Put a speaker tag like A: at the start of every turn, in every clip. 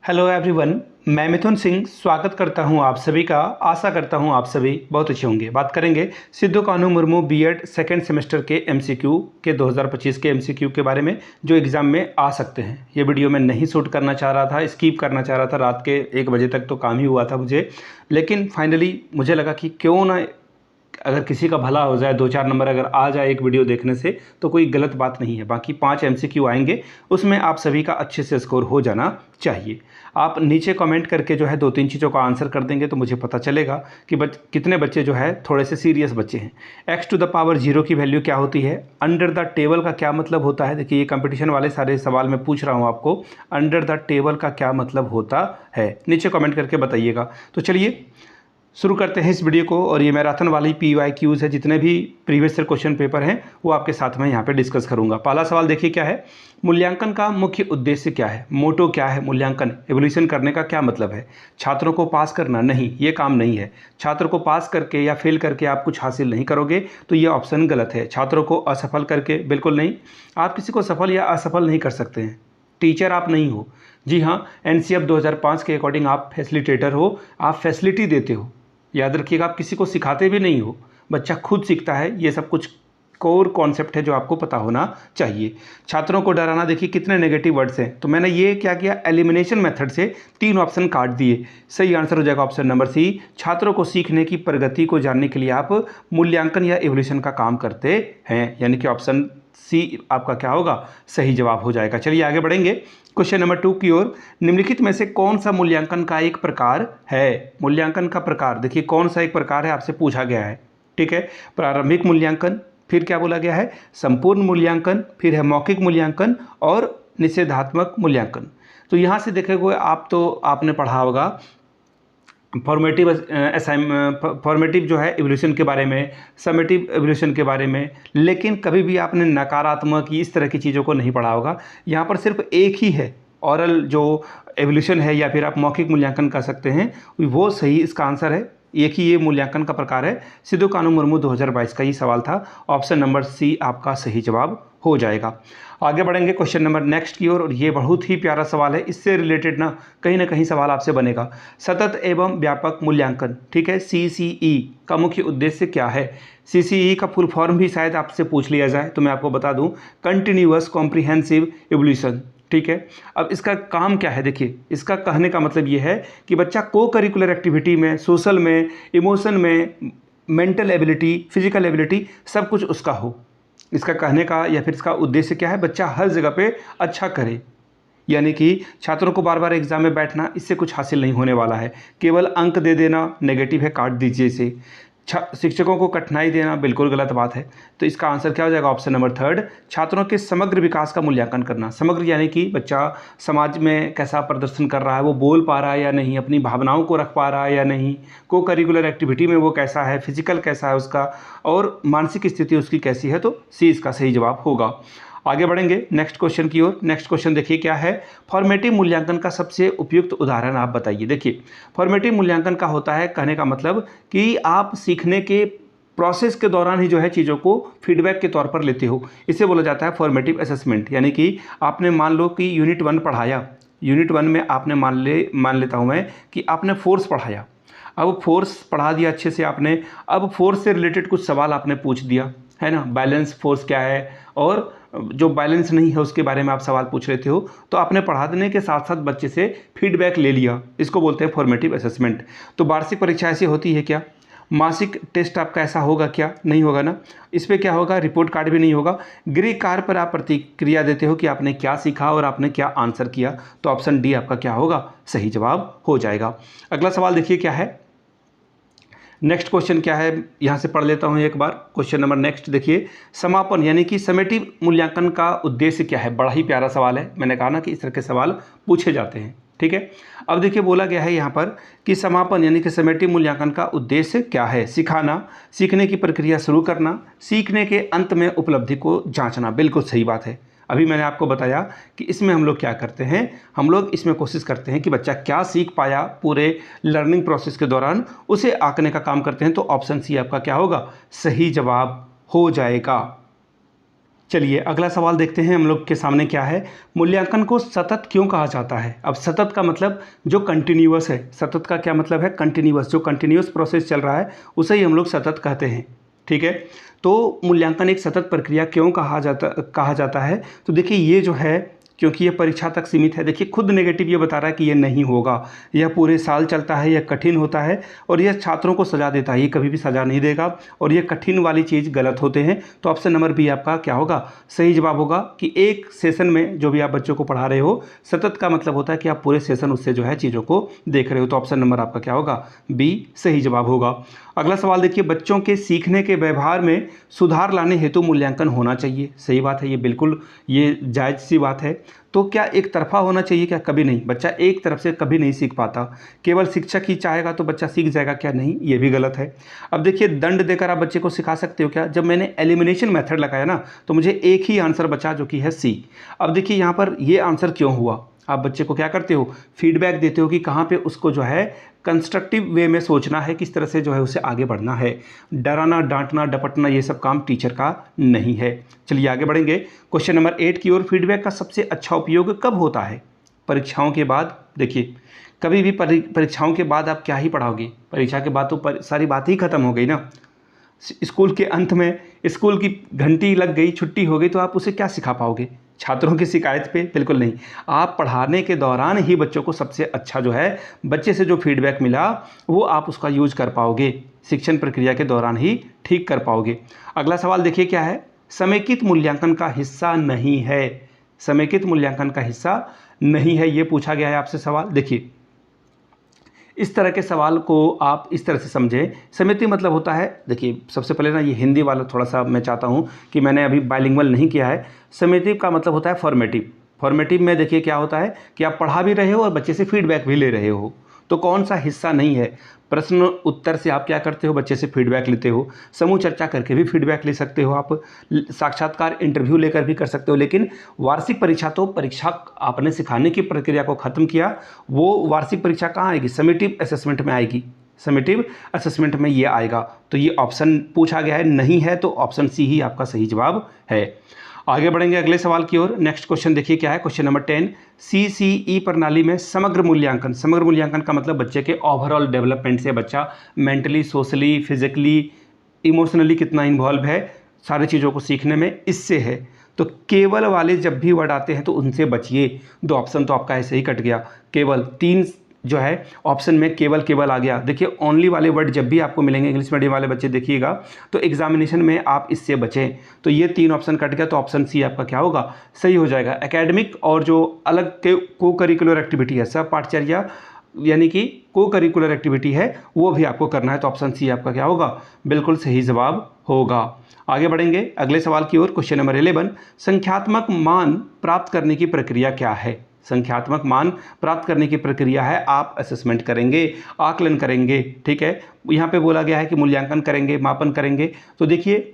A: Hello everyone, मैं मिथुन सिंह स्वागत करता हूं आप सभी का। आशा करता हूं आप सभी बहुत अच्छे होंगे। बात करेंगे Sidhu Kanhu Murmu BEd second semester के एमसीक्यू के 2025 के एमसीक्यू के बारे में जो एग्ज़ाम में आ सकते हैं। ये वीडियो मैं नहीं शूट करना चाह रहा था, स्किप करना चाह रहा था। रात के 1 बजे तक तो काम ही हुआ था मुझे, लेकिन फाइनली मुझे लगा कि क्यों ना अगर किसी का भला हो जाए, 2-4 नंबर अगर आ जाए एक वीडियो देखने से तो कोई गलत बात नहीं है। बाकी 5 एमसीक्यू आएंगे, उसमें आप सभी का अच्छे से स्कोर हो जाना चाहिए। आप नीचे कमेंट करके जो है 2-3 चीज़ों का आंसर कर देंगे तो मुझे पता चलेगा कि कितने बच्चे जो है थोड़े से सीरियस बच्चे हैं। x टू द पावर 0 की वैल्यू क्या होती है? अंडर द टेबल का क्या मतलब होता है? देखिए, ये कंपटीशन वाले सारे सवाल मैं पूछ रहा हूँ आपको। अंडर द टेबल का क्या मतलब होता है, नीचे कमेंट करके बताइएगा। तो चलिए शुरू करते हैं इस वीडियो को। और ये मैराथन वाली PYQs है, जितने भी प्रीवियस ईयर क्वेश्चन पेपर हैं वो आपके साथ में यहाँ पे डिस्कस करूँगा। पहला सवाल देखिए क्या है, मूल्यांकन का मुख्य उद्देश्य क्या है? मोटो क्या है? मूल्यांकन एवोल्यूशन करने का क्या मतलब है? छात्रों को पास करना? नहीं, ये काम नहीं है। छात्र को पास करके या फेल करके आप कुछ हासिल नहीं करोगे, तो ये ऑप्शन गलत है। छात्रों को असफल करके? बिल्कुल नहीं। आप किसी को सफल या असफल नहीं कर सकते हैं। टीचर आप नहीं हो। जी हाँ, NCF 2005 के अकॉर्डिंग आप फैसिलिटेटर हो, आप फैसिलिटी देते हो। याद रखिएगा, आप किसी को सिखाते भी नहीं हो, बच्चा खुद सीखता है। ये सब कुछ कोर कॉन्सेप्ट है जो आपको पता होना चाहिए। छात्रों को डराना, देखिए कितने नेगेटिव वर्ड्स हैं, तो मैंने ये क्या किया, एलिमिनेशन मेथड से 3 ऑप्शन काट दिए। सही आंसर हो जाएगा ऑप्शन नंबर सी। छात्रों को सीखने की प्रगति को जानने के लिए आप मूल्यांकन या एवोल्यूशन का काम करते हैं, यानी कि ऑप्शन सी आपका क्या होगा, सही जवाब हो जाएगा। चलिए आगे बढ़ेंगे क्वेश्चन नंबर 2 की ओर। निम्नलिखित में से कौन सा मूल्यांकन का एक प्रकार है? मूल्यांकन का प्रकार देखिए कौन सा एक प्रकार है, आपसे पूछा गया है। ठीक है, प्रारंभिक मूल्यांकन, फिर क्या बोला गया है, संपूर्ण मूल्यांकन, फिर है मौखिक मूल्यांकन और निषेधात्मक मूल्यांकन। तो यहाँ से देखोगे आप, तो आपने पढ़ा होगा फॉर्मेटिव जो है एवोल्यूशन के बारे में, समेटिव एवोल्यूशन के बारे में, लेकिन कभी भी आपने नकारात्मक इस तरह की चीज़ों को नहीं पढ़ा होगा। यहाँ पर सिर्फ एक ही है, ऑरल जो एवोल्यूशन है, या फिर आप मौखिक मूल्यांकन कर सकते हैं, वो सही इसका आंसर है। एक ही ये मूल्यांकन का प्रकार है। सिद्धू कान्हू मुर्मू 2022 का ये सवाल था। ऑप्शन नंबर सी आपका सही जवाब हो जाएगा। आगे बढ़ेंगे क्वेश्चन नंबर नेक्स्ट की ओर, और ये बहुत ही प्यारा सवाल है। इससे रिलेटेड ना कहीं सवाल आपसे बनेगा। सतत एवं व्यापक मूल्यांकन, ठीक है, CCE का मुख्य उद्देश्य क्या है? CCE का फुल फॉर्म भी शायद आपसे पूछ लिया जाए, तो मैं आपको बता दूं, कंटिन्यूअस कॉम्प्रिहेंसिव एवोल्यूशन। ठीक है, अब इसका काम क्या है? देखिए, इसका कहने का मतलब ये है कि बच्चा को करिकुलर एक्टिविटी में, सोशल में, इमोशन में, मेंटल एबिलिटी, फिजिकल एबिलिटी, सब कुछ उसका हो। इसका कहने का या फिर इसका उद्देश्य क्या है, बच्चा हर जगह पे अच्छा करे। यानी कि छात्रों को बार बार एग्जाम में बैठना, इससे कुछ हासिल नहीं होने वाला है। केवल अंक दे देना नेगेटिव है, काट दीजिए इसे। शिक्षकों को कठिनाई देना बिल्कुल गलत बात है। तो इसका आंसर क्या हो जाएगा, ऑप्शन नंबर 3, छात्रों के समग्र विकास का मूल्यांकन करना। समग्र यानी कि बच्चा समाज में कैसा प्रदर्शन कर रहा है, वो बोल पा रहा है या नहीं, अपनी भावनाओं को रख पा रहा है या नहीं, को करिकुलर एक्टिविटी में वो कैसा है, फिजिकल कैसा है उसका, और मानसिक स्थिति उसकी कैसी है। तो सी इसका सही जवाब होगा। आगे बढ़ेंगे नेक्स्ट क्वेश्चन की ओर। नेक्स्ट क्वेश्चन देखिए क्या है, फॉर्मेटिव मूल्यांकन का सबसे उपयुक्त उदाहरण आप बताइए। देखिए, फॉर्मेटिव मूल्यांकन का होता है, कहने का मतलब कि आप सीखने के प्रोसेस के दौरान ही जो है चीज़ों को फीडबैक के तौर पर लेते हो। इसे बोला जाता है फॉर्मेटिव असेसमेंट। यानी कि आपने मान लो कि यूनिट 1 पढ़ाया, यूनिट 1 में आपने मान लेता हूँ मैं कि आपने फोर्स पढ़ाया। अब फोर्स पढ़ा दिया अच्छे से आपने, अब फोर्स से रिलेटेड कुछ सवाल आपने पूछ दिया, है ना, बैलेंस फोर्स क्या है, और जो बैलेंस नहीं है उसके बारे में आप सवाल पूछ लेते हो। तो आपने पढ़ा देने के साथ साथ बच्चे से फीडबैक ले लिया, इसको बोलते हैं फॉर्मेटिव असेसमेंट। तो वार्षिक परीक्षा ऐसी होती है क्या? मासिक टेस्ट आपका ऐसा होगा क्या? नहीं होगा ना। इस पर क्या होगा, रिपोर्ट कार्ड भी नहीं होगा। गृह कार्य पर आप प्रतिक्रिया देते हो कि आपने क्या सीखा और आपने क्या आंसर किया। तो ऑप्शन डी आपका क्या होगा, सही जवाब हो जाएगा। अगला सवाल देखिए क्या है, नेक्स्ट क्वेश्चन क्या है, यहाँ से पढ़ लेता हूँ एक बार। क्वेश्चन नंबर नेक्स्ट देखिए, समापन यानी कि समेटिव मूल्यांकन का उद्देश्य क्या है? बड़ा ही प्यारा सवाल है। मैंने कहा ना कि इस तरह के सवाल पूछे जाते हैं। ठीक है, अब देखिए बोला गया है यहाँ पर कि समापन यानी कि समेटिव मूल्यांकन का उद्देश्य क्या है? सिखाना, सीखने की प्रक्रिया शुरू करना, सीखने के अंत में उपलब्धि को जांचना। बिल्कुल सही बात है। अभी मैंने आपको बताया कि इसमें हम लोग क्या करते हैं, हम लोग इसमें कोशिश करते हैं कि बच्चा क्या सीख पाया पूरे लर्निंग प्रोसेस के दौरान, उसे आंकने का काम करते हैं। तो ऑप्शन सी आपका क्या होगा, सही जवाब हो जाएगा। चलिए अगला सवाल देखते हैं हम लोग के सामने क्या है। मूल्यांकन को सतत क्यों कहा जाता है? अब सतत का मतलब जो कंटिन्यूअस है, सतत का क्या मतलब है? कंटिन्यूअस, जो कंटिन्यूअस प्रोसेस चल रहा है उसे ही हम लोग सतत कहते हैं। ठीक है, तो मूल्यांकन एक सतत प्रक्रिया क्यों कहा जाता है? तो देखिए ये जो है, क्योंकि ये परीक्षा तक सीमित है। देखिए खुद नेगेटिव ये बता रहा है कि ये नहीं होगा, यह पूरे साल चलता है, यह कठिन होता है और यह छात्रों को सजा देता है, ये कभी भी सजा नहीं देगा और ये कठिन वाली चीज़ गलत होते हैं। तो ऑप्शन नंबर बी आपका क्या होगा? सही जवाब होगा कि एक सेशन में जो भी आप बच्चों को पढ़ा रहे हो, सतत का मतलब होता है कि आप पूरे सेशन उससे जो है चीज़ों को देख रहे हो। तो ऑप्शन नंबर आपका क्या होगा? बी सही जवाब होगा। अगला सवाल देखिए, बच्चों के सीखने के व्यवहार में सुधार लाने हेतु मूल्यांकन होना चाहिए। सही बात है, ये बिल्कुल ये जायज़ सी बात है। तो क्या एक तरफा होना चाहिए? क्या कभी नहीं, बच्चा एक तरफ से कभी नहीं सीख पाता। केवल शिक्षक ही चाहेगा तो बच्चा सीख जाएगा क्या? नहीं, ये भी गलत है। अब देखिए दंड देकर आप बच्चे को सिखा सकते हो क्या? जब मैंने एलिमिनेशन मेथड लगाया ना तो मुझे एक ही आंसर बचा जो कि है सी। अब देखिए यहाँ पर ये आंसर क्यों हुआ? आप बच्चे को क्या करते हो? फीडबैक देते हो कि कहाँ पे उसको जो है कंस्ट्रक्टिव वे में सोचना है, किस तरह से जो है उसे आगे बढ़ना है। डराना, डांटना, डपटना ये सब काम टीचर का नहीं है। चलिए आगे बढ़ेंगे क्वेश्चन नंबर 8 की ओर। फीडबैक का सबसे अच्छा उपयोग कब होता है? परीक्षाओं के बाद। देखिए कभी भी परीक्षाओं के बाद आप क्या ही पढ़ाओगे? परीक्षा के बाद तो सारी बात ही खत्म हो गई ना। स्कूल के अंत में स्कूल की घंटी लग गई, छुट्टी हो गई, तो आप उसे क्या सिखा पाओगे? छात्रों की शिकायत पे? बिल्कुल नहीं। आप पढ़ाने के दौरान ही बच्चों को सबसे अच्छा जो है, बच्चे से जो फीडबैक मिला वो आप उसका यूज कर पाओगे, शिक्षण प्रक्रिया के दौरान ही ठीक कर पाओगे। अगला सवाल देखिए क्या है। समेकित मूल्यांकन का हिस्सा नहीं है। समेकित मूल्यांकन का हिस्सा नहीं है, ये पूछा गया है आपसे सवाल। देखिए इस तरह के सवाल को आप इस तरह से समझें। समिति मतलब होता है, देखिए सबसे पहले ना ये हिंदी वाला थोड़ा सा मैं चाहता हूँ कि मैंने अभी बाइलिंगुअल नहीं किया है। समिति का मतलब होता है फॉर्मेटिव। फॉर्मेटिव में देखिए क्या होता है कि आप पढ़ा भी रहे हो और बच्चे से फीडबैक भी ले रहे हो। तो कौन सा हिस्सा नहीं है? प्रश्न उत्तर से आप क्या करते हो? बच्चे से फीडबैक लेते हो। समूह चर्चा करके भी फीडबैक ले सकते हो आप। साक्षात्कार इंटरव्यू लेकर भी कर सकते हो। लेकिन वार्षिक परीक्षा तो परीक्षा आपने सिखाने की प्रक्रिया को ख़त्म किया, वो वार्षिक परीक्षा कहाँ आएगी? समेटिव असेसमेंट में आएगी। समेटिव असेसमेंट में ये आएगा। तो ये ऑप्शन पूछा गया है, नहीं है, तो ऑप्शन सी ही आपका सही जवाब है। आगे बढ़ेंगे अगले सवाल की ओर। नेक्स्ट क्वेश्चन देखिए क्या है। क्वेश्चन नंबर 10, CCE प्रणाली में समग्र मूल्यांकन। समग्र मूल्यांकन का मतलब बच्चे के ओवरऑल डेवलपमेंट से बच्चा मेंटली, सोशली, फिजिकली, इमोशनली कितना इन्वॉल्व है सारी चीज़ों को सीखने में, इससे है। तो केवल वाले जब भी वर्ड आते हैं तो उनसे बचिए। दो ऑप्शन तो आपका ऐसे ही कट गया। केवल 3 जो है ऑप्शन में केवल केवल आ गया। देखिए ओनली वाले वर्ड जब भी आपको मिलेंगे, इंग्लिश मीडियम वाले बच्चे देखिएगा तो एग्जामिनेशन में आप इससे बचें। तो ये 3 ऑप्शन कट गया, तो ऑप्शन सी आपका क्या होगा? सही हो जाएगा। एकेडमिक और जो अलग के को करिकुलर एक्टिविटी है, सब पाठचर्या यानी कि को करिकुलर एक्टिविटी है, वो भी आपको करना है। तो ऑप्शन सी आपका क्या होगा? बिल्कुल सही जवाब होगा। आगे बढ़ेंगे अगले सवाल की ओर। क्वेश्चन नंबर 11, संख्यात्मक मान प्राप्त करने की प्रक्रिया क्या है? संख्यात्मक मान प्राप्त करने की प्रक्रिया है, आप असेसमेंट करेंगे, आकलन करेंगे। ठीक है, यहाँ पे बोला गया है कि मूल्यांकन करेंगे, मापन करेंगे। तो देखिए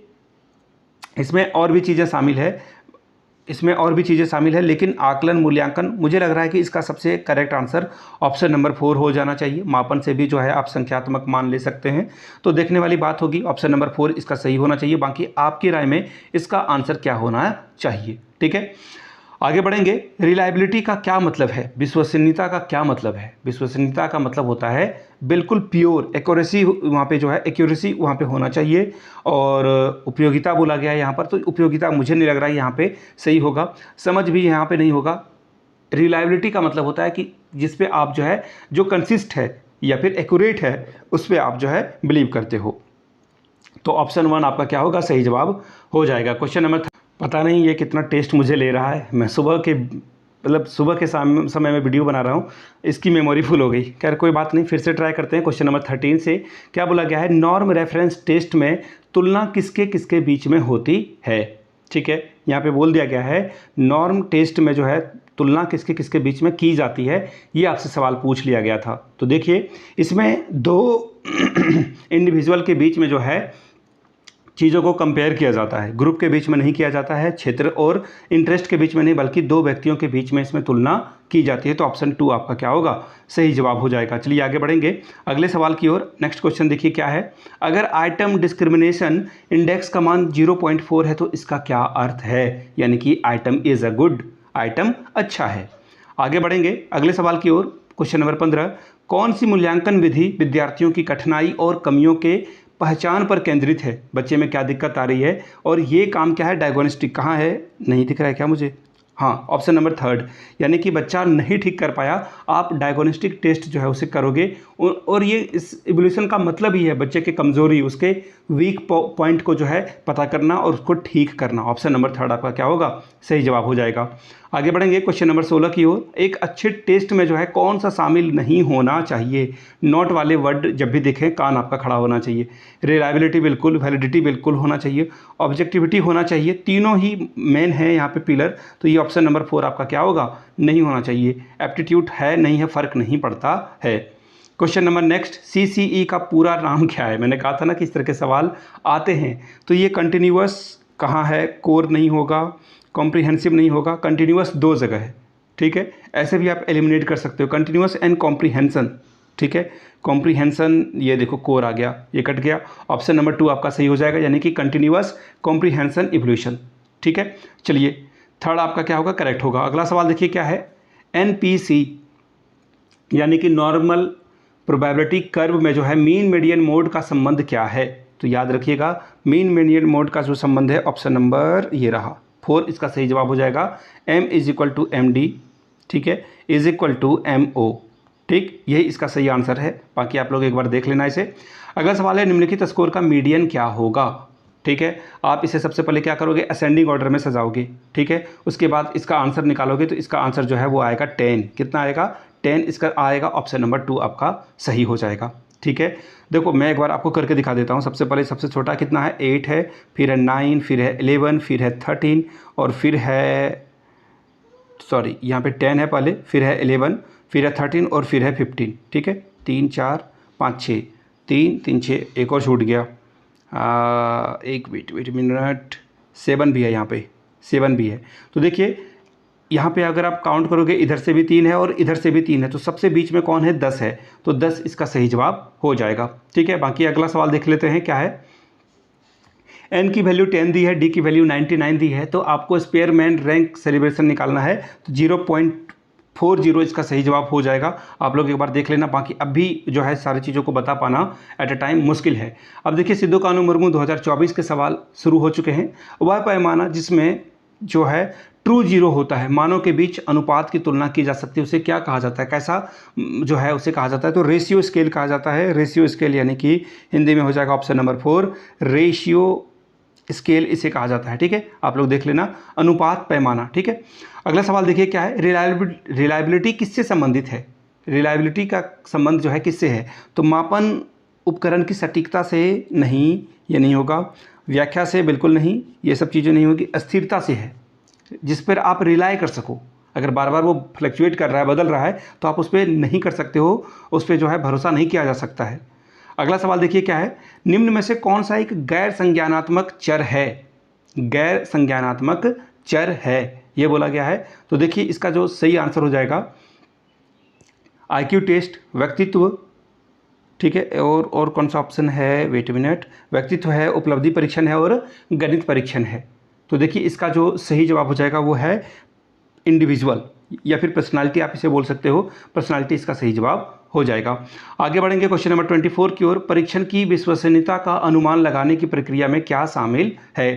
A: इसमें और भी चीज़ें शामिल है, लेकिन आकलन, मूल्यांकन, मुझे लग रहा है कि इसका सबसे करेक्ट आंसर ऑप्शन नंबर 4 हो जाना चाहिए। मापन से भी जो है आप संख्यात्मक मान ले सकते हैं। तो देखने वाली बात होगी, ऑप्शन नंबर 4 इसका सही होना चाहिए। बाकी आपकी राय में इसका आंसर क्या होना चाहिए? ठीक है, आगे बढ़ेंगे। रिलायबिलिटी का क्या मतलब है? विश्वसनीयता का क्या मतलब है? विश्वसनीयता का मतलब होता है बिल्कुल प्योर एक्यूरेसी, वहाँ पे जो है एक्यूरेसी वहाँ पे होना चाहिए। और उपयोगिता बोला गया है यहाँ पर, तो उपयोगिता मुझे नहीं लग रहा है यहाँ पे सही होगा। समझ भी यहाँ पे नहीं होगा। रिलायबिलिटी का मतलब होता है कि जिस पे आप जो है जो कंसिस्ट है या फिर एक्यूरेट है उस पर आप जो है बिलीव करते हो। तो ऑप्शन 1 आपका क्या होगा? सही जवाब हो जाएगा। क्वेश्चन नंबर, पता नहीं ये कितना टेस्ट मुझे ले रहा है। मैं सुबह के समय में वीडियो बना रहा हूँ, इसकी मेमोरी फुल हो गई। खैर कोई बात नहीं, फिर से ट्राई करते हैं। क्वेश्चन नंबर 13 से क्या बोला गया है? नॉर्म रेफरेंस टेस्ट में तुलना किसके किसके बीच में होती है? ठीक है, यहाँ पे बोल दिया गया है नॉर्म टेस्ट में जो है तुलना किसके किसके बीच में की जाती है, ये आपसे सवाल पूछ लिया गया था। तो देखिए इसमें 2 इंडिविजुअल के बीच में जो है चीज़ों को कंपेयर किया जाता है, ग्रुप के बीच में नहीं किया जाता है, क्षेत्र और इंटरेस्ट के बीच में नहीं, बल्कि 2 व्यक्तियों के बीच में इसमें तुलना की जाती है। तो ऑप्शन 2 आपका क्या होगा, सही जवाब हो जाएगा। चलिए आगे बढ़ेंगे अगले सवाल की ओर। नेक्स्ट क्वेश्चन देखिए क्या है, अगर आइटम डिस्क्रिमिनेशन इंडेक्स का मान 0.4 है तो इसका क्या अर्थ है, यानी कि item is a good, item अच्छा है। आगे बढ़ेंगे अगले सवाल की ओर। क्वेश्चन नंबर 15, कौन सी मूल्यांकन विधि विद्यार्थियों की कठिनाई और कमियों के पहचान पर केंद्रित है, बच्चे में क्या दिक्कत आ रही है और ये काम क्या है, डायग्नोस्टिक। कहाँ है, नहीं दिख रहा है क्या मुझे, हाँ ऑप्शन नंबर 3, यानी कि बच्चा नहीं ठीक कर पाया, आप डायग्नोस्टिक टेस्ट जो है उसे करोगे और ये इस इवोल्यूशन का मतलब ही है बच्चे के कमज़ोरी, उसके वीक पॉइंट को जो है पता करना और उसको ठीक करना। ऑप्शन नंबर 3 आपका क्या होगा, सही जवाब हो जाएगा। आगे बढ़ेंगे क्वेश्चन नंबर 16 की ओर। एक अच्छे टेस्ट में जो है कौन सा शामिल नहीं होना चाहिए, नोट वाले वर्ड जब भी देखें कान आपका खड़ा होना चाहिए। रिलायबिलिटी बिल्कुल, वैलिडिटी बिल्कुल होना चाहिए, ऑब्जेक्टिविटी होना चाहिए, तीनों ही मेन है यहाँ पे पिलर। तो ये ऑप्शन नंबर 4 आपका क्या होगा, नहीं होना चाहिए। एप्टीट्यूड है नहीं है फ़र्क नहीं पड़ता है। क्वेश्चन नंबर नेक्स्ट, CCE का पूरा नाम क्या है। मैंने कहा था ना कि इस तरह के सवाल आते हैं। तो ये कंटिन्यूअस कहाँ है, कोर नहीं होगा, कॉम्प्रिहेंसिव नहीं होगा, कंटिन्यूअस 2 जगह है, ठीक है। ऐसे भी आप एलिमिनेट कर सकते हो, कंटिन्यूअस एंड कॉम्प्रिहेंसन, ठीक है। कॉम्प्रिहेंसन ये देखो कोर आ गया, ये कट गया। ऑप्शन नंबर 2 आपका सही हो जाएगा, यानी कि कंटिन्यूअस कॉम्प्रिहेंसन इवोल्यूशन, ठीक है। चलिए थर्ड आपका क्या होगा, करेक्ट होगा। अगला सवाल देखिए क्या है, NPC यानी कि नॉर्मल प्रोबेबिलिटी कर्व में जो है मीन मीडियन मोड का संबंध क्या है। तो याद रखिएगा मीन मीडियन मोड का जो संबंध है ऑप्शन नंबर ये रहा 4, इसका सही जवाब हो जाएगा M = MD, ठीक है, = MO, ठीक, यही इसका सही आंसर है। बाकी आप लोग एक बार देख लेना इसे। अगला सवाल है, निम्नलिखित स्कोर का मीडियन क्या होगा, ठीक है। आप इसे सबसे पहले क्या करोगे, असेंडिंग ऑर्डर में सजाओगे, ठीक है। उसके बाद इसका आंसर निकालोगे, तो इसका आंसर जो है वो आएगा 10। कितना आएगा, 10 इसका आएगा। ऑप्शन नंबर 2 आपका सही हो जाएगा, ठीक है। देखो मैं एक बार आपको करके दिखा देता हूँ। सबसे पहले सबसे छोटा कितना है, 8 है, फिर है 9, फिर है 11, फिर है 13 और फिर है सॉरी यहाँ पे 10 है पहले, फिर है 11, फिर है 13 और फिर है 15, ठीक है। 3 4 5 6, 3 3 6, एक और छूट गया, एक वेट मिनट, 7 भी है, यहाँ पे 7 भी है। तो देखिए यहाँ पे अगर आप काउंट करोगे, इधर से भी 3 है और इधर से भी 3 है, तो सबसे बीच में कौन है, 10 है। तो 10 इसका सही जवाब हो जाएगा, ठीक है। बाकी अगला सवाल देख लेते हैं क्या है। N की वैल्यू 10 दी है, D की वैल्यू 99 दी है, तो आपको स्पेयरमैन रैंक सेलिब्रेशन निकालना है। तो 0.40 इसका सही जवाब हो जाएगा। आप लोग एक बार देख लेना। बाकी अब भी जो है सारी चीज़ों को बता पाना एट अ टाइम मुश्किल है। अब देखिए सिद्धू कानू मुर्मू 2024 के सवाल शुरू हो चुके हैं। वह पैमाना जिसमें जो है ट्रू जीरो होता है, मानों के बीच अनुपात की तुलना की जा सकती है, उसे क्या कहा जाता है, कैसा जो है उसे कहा जाता है। तो रेशियो स्केल कहा जाता है। रेशियो स्केल यानी कि हिंदी में हो जाएगा ऑप्शन नंबर 4, रेशियो स्केल इसे कहा जाता है, ठीक है। आप लोग देख लेना, अनुपात पैमाना, ठीक है। अगला सवाल देखिए क्या है, रिलायबिलिटी किससे संबंधित है। रिलायबिलिटी का संबंध जो है किससे है, तो मापन उपकरण की सटीकता से नहीं, ये नहीं होगा। व्याख्या से बिल्कुल नहीं, ये सब चीज़ें नहीं होगी। अस्थिरता से है, जिस पर आप रिलाय कर सको। अगर बार बार वो फ्लक्चुएट कर रहा है, बदल रहा है, तो आप उस पर नहीं कर सकते हो, उस पर जो है भरोसा नहीं किया जा सकता है। अगला सवाल देखिए क्या है, निम्न में से कौन सा एक गैर संज्ञानात्मक चर है। गैर संज्ञानात्मक चर है ये बोला गया है। तो देखिए इसका जो सही आंसर हो जाएगा IQ टेस्ट, व्यक्तित्व, ठीक है। और कौन सा ऑप्शन है, वेट मिनट, व्यक्तित्व है, उपलब्धि परीक्षण है और गणित परीक्षण है। तो देखिए इसका जो सही जवाब हो जाएगा वो है इंडिविजुअल या फिर पर्सनालिटी, आप इसे बोल सकते हो। पर्सनालिटी इसका सही जवाब हो जाएगा। आगे बढ़ेंगे क्वेश्चन नंबर 24 की ओर। परीक्षण की विश्वसनीयता का अनुमान लगाने की प्रक्रिया में क्या शामिल है।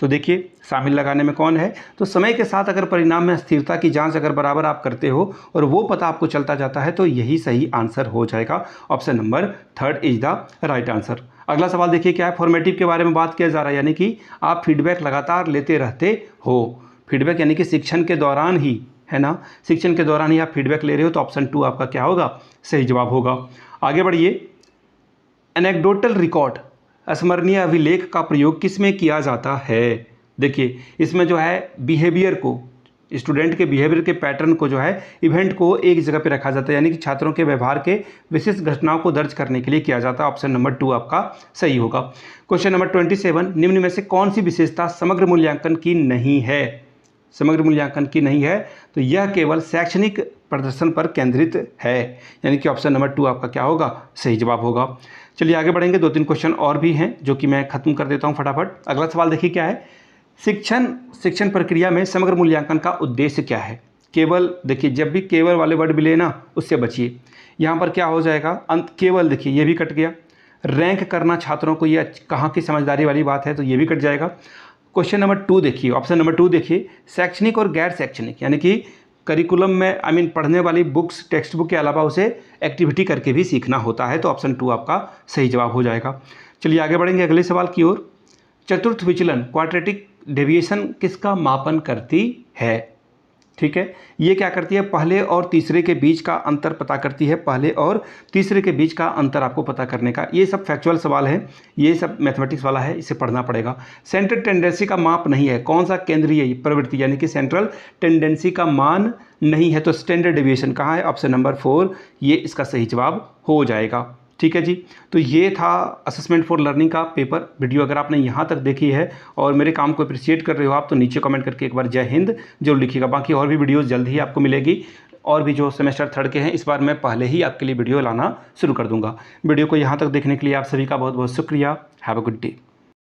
A: तो देखिए शामिल लगाने में कौन है, तो समय के साथ अगर परिणाम में स्थिरता की जांच अगर बराबर आप करते हो और वो पता आपको चलता जाता है, तो यही सही आंसर हो जाएगा। Option number 3 is the right answer. अगला सवाल देखिए क्या है, फॉर्मेटिव के बारे में बात किया जा रहा है, यानी कि आप फीडबैक लगातार लेते रहते हो। फीडबैक यानी कि शिक्षण के दौरान ही, है ना, शिक्षण के दौरान ही आप फीडबैक ले रहे हो। तो ऑप्शन 2 आपका क्या होगा, सही जवाब होगा। आगे बढ़िए, एनेक्डोटल रिकॉर्ड, स्मरणीय अभिलेख का प्रयोग किस में किया जाता है। देखिए इसमें जो है बिहेवियर को, स्टूडेंट के बिहेवियर के पैटर्न को जो है, इवेंट को एक जगह पे रखा जाता है, यानी कि छात्रों के व्यवहार के विशिष्ट घटनाओं को दर्ज करने के लिए किया जाता है। ऑप्शन नंबर 2 आपका सही होगा। क्वेश्चन नंबर 27, निम्न में से कौन सी विशेषता समग्र मूल्यांकन की नहीं है। समग्र मूल्यांकन की नहीं है, तो यह केवल शैक्षणिक प्रदर्शन पर केंद्रित है, यानी कि ऑप्शन नंबर 2 आपका क्या होगा, सही जवाब होगा। चलिए आगे बढ़ेंगे, 2-3 क्वेश्चन और भी हैं जो कि मैं खत्म कर देता हूं फटाफट। अगला सवाल देखिए क्या है, शिक्षण प्रक्रिया में समग्र मूल्यांकन का उद्देश्य क्या है। केवल देखिए, जब भी केवल वाले वर्ड मिले ना उससे बचिए। यहाँ पर क्या हो जाएगा, अंत केवल, देखिए ये भी कट गया। रैंक करना छात्रों को, ये कहाँ की समझदारी वाली बात है, तो ये भी कट जाएगा। क्वेश्चन नंबर 2 देखिए, ऑप्शन नंबर 2 देखिए, शैक्षणिक और गैर शैक्षणिक, यानी कि करिकुलम में पढ़ने वाली बुक्स, टेक्स्ट बुक के अलावा उसे एक्टिविटी करके भी सीखना होता है, तो ऑप्शन 2 आपका सही जवाब हो जाएगा। चलिए आगे बढ़ेंगे अगले सवाल की ओर। चतुर्थ विचलन, क्वाड्रेटिक डेविएशन, किसका मापन करती है। ठीक है, ये क्या करती है, पहले और तीसरे के बीच का अंतर पता करती है, पहले और तीसरे के बीच का अंतर आपको पता करने का। ये सब फैक्चुअल सवाल है, ये सब मैथमेटिक्स वाला है, इसे पढ़ना पड़ेगा। सेंट्रल टेंडेंसी का माप नहीं है, कौन सा केंद्रीय प्रवृत्ति, यानी कि सेंट्रल टेंडेंसी का मान नहीं है, तो स्टैंडर्ड डेविएशन कहाँ है, ऑप्शन नंबर 4 ये इसका सही जवाब हो जाएगा। ठीक है जी, तो ये था असेसमेंट फॉर लर्निंग का पेपर। वीडियो अगर आपने यहाँ तक देखी है और मेरे काम को अप्रिशिएट कर रहे हो आप, तो नीचे कमेंट करके एक बार जय हिंद जरूर लिखिएगा। बाकी और भी वीडियोस जल्द ही आपको मिलेगी, और भी जो सेमेस्टर 3 के हैं इस बार मैं पहले ही आपके लिए वीडियो लाना शुरू कर दूंगा। वीडियो को यहाँ तक देखने के लिए आप सभी का बहुत बहुत शुक्रिया। Have a good day.